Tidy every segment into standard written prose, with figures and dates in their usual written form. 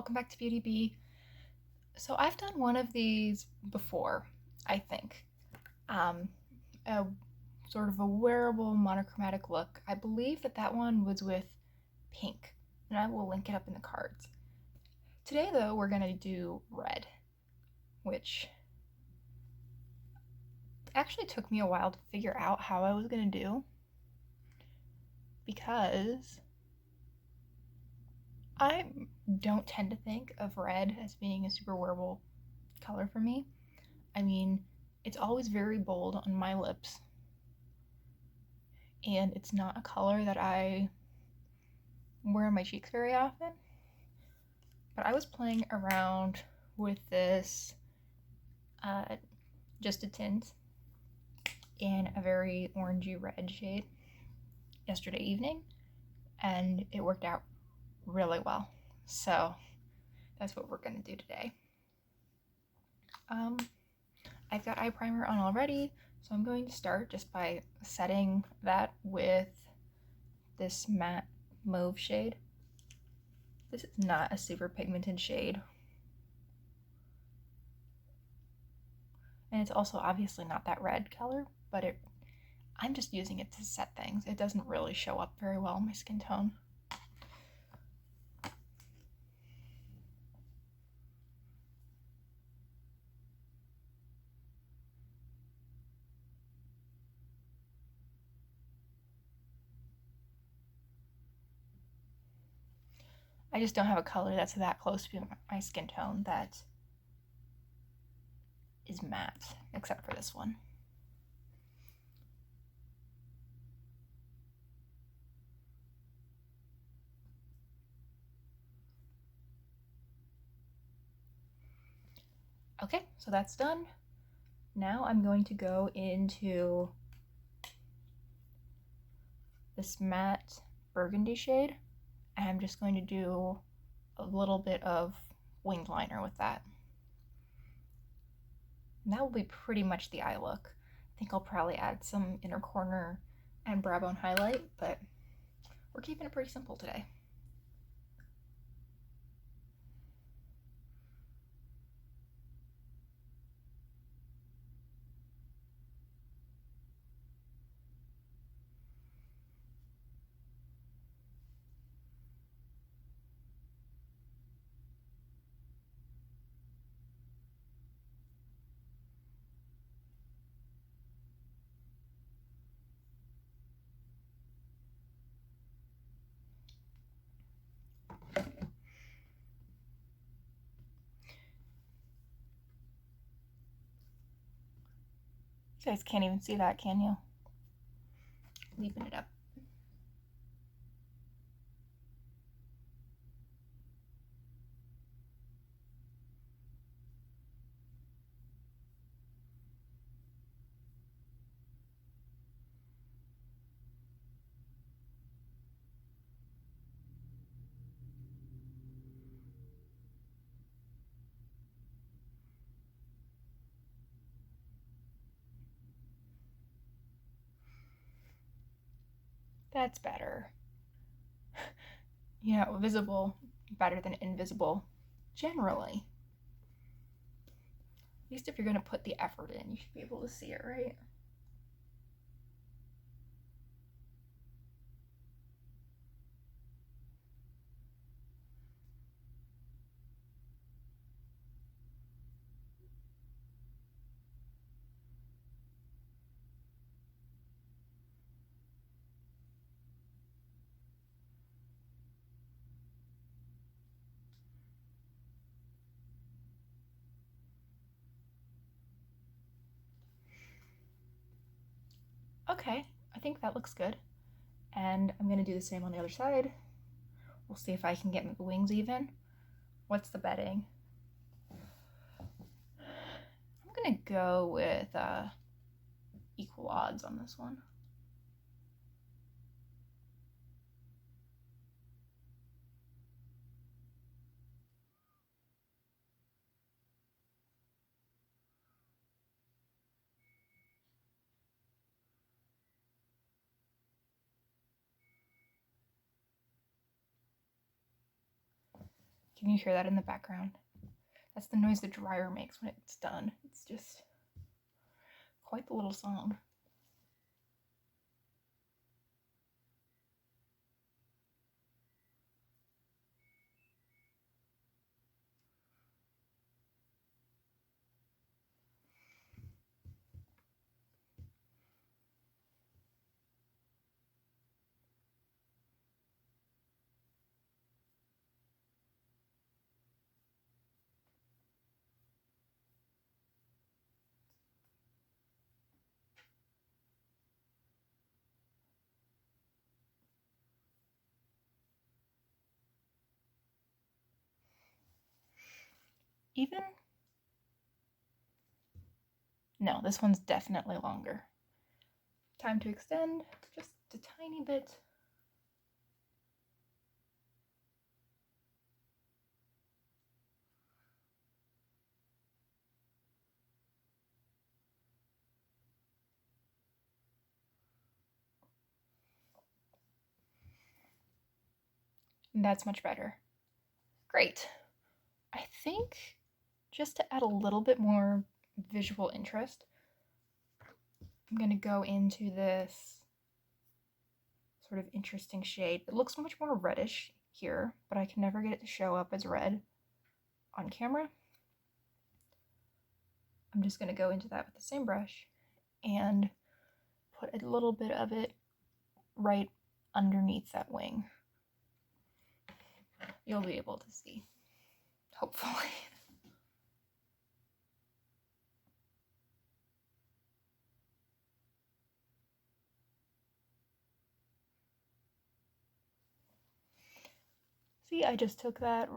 welcome back to Beauty Bee. So I've done one of these before, I think. Um, a sort of a wearable monochromatic look. I believe that one was with pink, and I will link it up in the cards. Today though, we're gonna do red, which actually took me a while to figure out how I was gonna do because I don't tend to think of red as being a super wearable color for me. I mean, it's always very bold on my lips, and it's not a color that I wear on my cheeks very often. But I was playing around with this just a tint in a very orangey red shade yesterday evening, and it worked out really well. So that's what we're gonna do today. I've got eye primer on already, so I'm going to start just by setting that with this matte mauve shade. This is not a super pigmented shade. And it's also obviously not that red color, but I'm just using it to set things. It doesn't really show up very well in my skin tone. I just don't have a color that's that close to my skin tone that is matte, except for this one. Okay, so that's done. Now I'm going to go into this matte burgundy shade, and I'm just going to do a little bit of winged liner with that. And that will be pretty much the eye look. I think I'll probably add some inner corner and brow bone highlight, but we're keeping it pretty simple today. You guys can't even see that, can you? Leaving it up. That's better. You know, visible better than invisible, generally. At least if you're gonna put the effort in, you should be able to see it, right? Okay, I think that looks good. And I'm gonna do the same on the other side. We'll see if I can get the wings even. What's the betting? I'm gonna go with equal odds on this one. Can you hear that in the background? That's the noise the dryer makes when it's done. It's just quite the little song. Even? No, this one's definitely longer. Time to extend just a tiny bit. And that's much better. Great. I think just to add a little bit more visual interest, I'm going to go into this sort of interesting shade. It looks much more reddish here, but I can never get it to show up as red on camera. I'm just going to go into that with the same brush and put a little bit of it right underneath that wing. You'll be able to see, hopefully. See, I just took that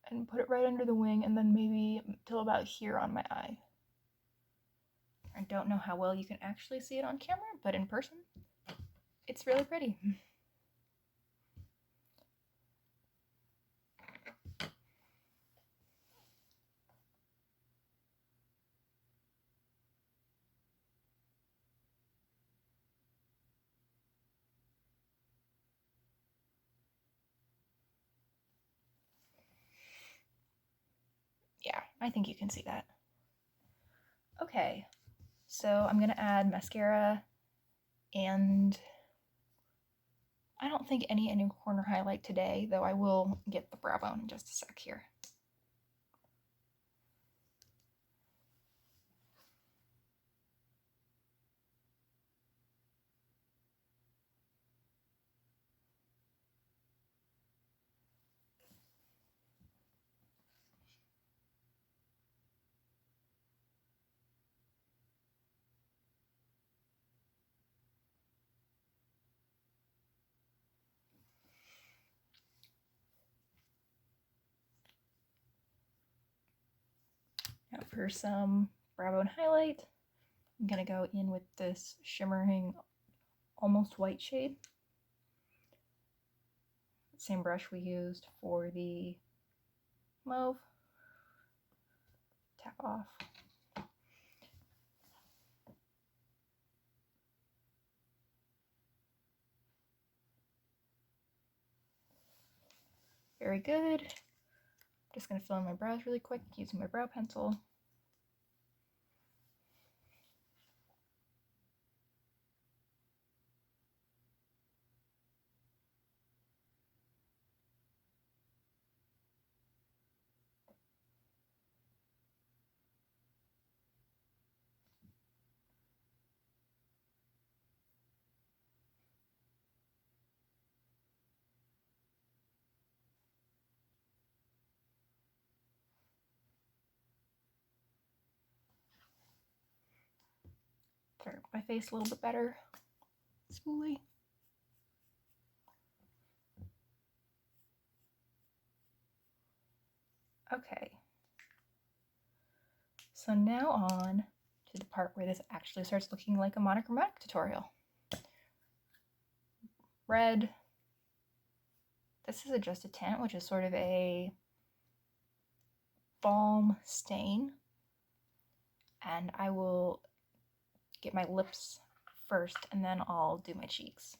and put it right under the wing and then maybe till about here on my eye. I don't know how well you can actually see it on camera, but in person, it's really pretty. Yeah, I think you can see that. Okay, so I'm gonna add mascara and I don't think any inner corner highlight today, though I will get the brow bone in just a sec here. Now for some brow bone highlight, I'm gonna go in with this shimmering, almost white shade. Same brush we used for the mauve. Tap off. Very good. Just gonna fill in my brows really quick using my brow pencil. Clear my face a little bit better. Spoolie. Okay. So now on to the part where this actually starts looking like a monochromatic tutorial. Red. This is just a tint, which is sort of a balm stain. And I will get my lips first and then I'll do my cheeks.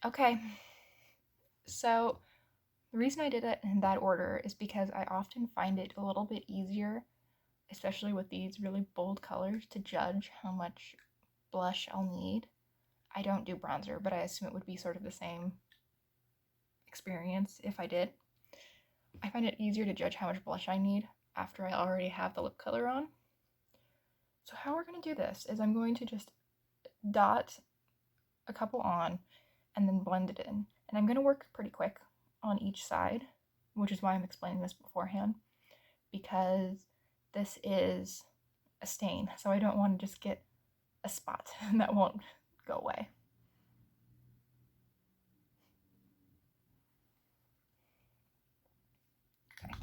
Okay, so the reason I did it in that order is because I often find it a little bit easier, especially with these really bold colors, to judge how much blush I'll need. I don't do bronzer, but I assume it would be sort of the same experience if I did. I find it easier to judge how much blush I need after I already have the lip color on. So how we're going to do this is I'm going to just dot a couple on and then blend it in. And I'm going to work pretty quick on each side, which is why I'm explaining this beforehand, because this is a stain, so I don't want to just get a spot that won't go away. Okay.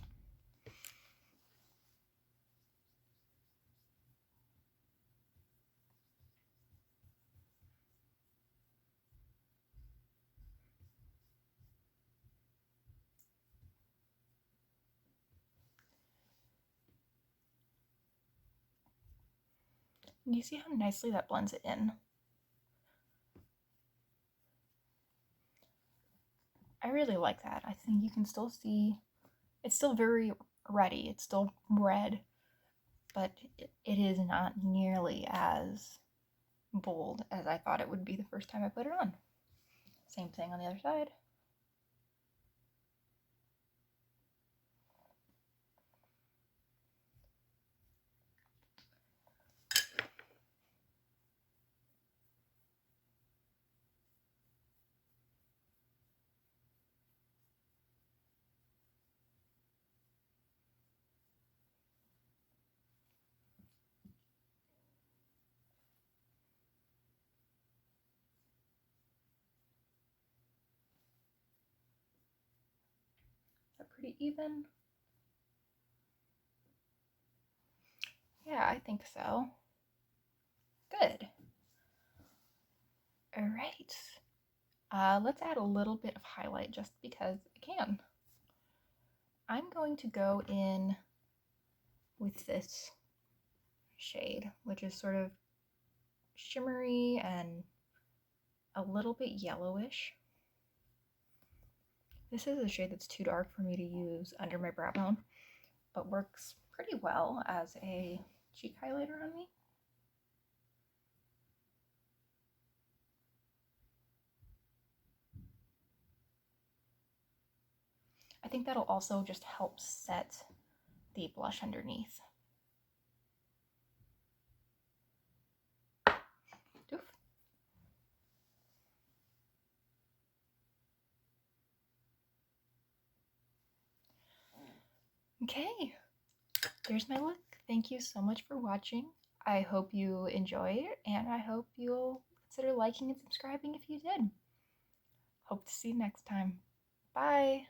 And you see how nicely that blends it in? I really like that. I think you can still see it's still very reddy. It's still red, but it is not nearly as bold as I thought it would be the first time I put it on. Same thing on the other side. Is that pretty even? Yeah, I think so. Good. All right. Let's add a little bit of highlight just because I can. I'm going to go in with this shade, which is sort of shimmery and a little bit yellowish. This is a shade that's too dark for me to use under my brow bone, but works pretty well as a cheek highlighter on me. I think that'll also just help set the blush underneath. Oof. Okay, there's my look. Thank you so much for watching. I hope you enjoy it, and I hope you'll consider liking and subscribing if you did. Hope to see you next time. Bye!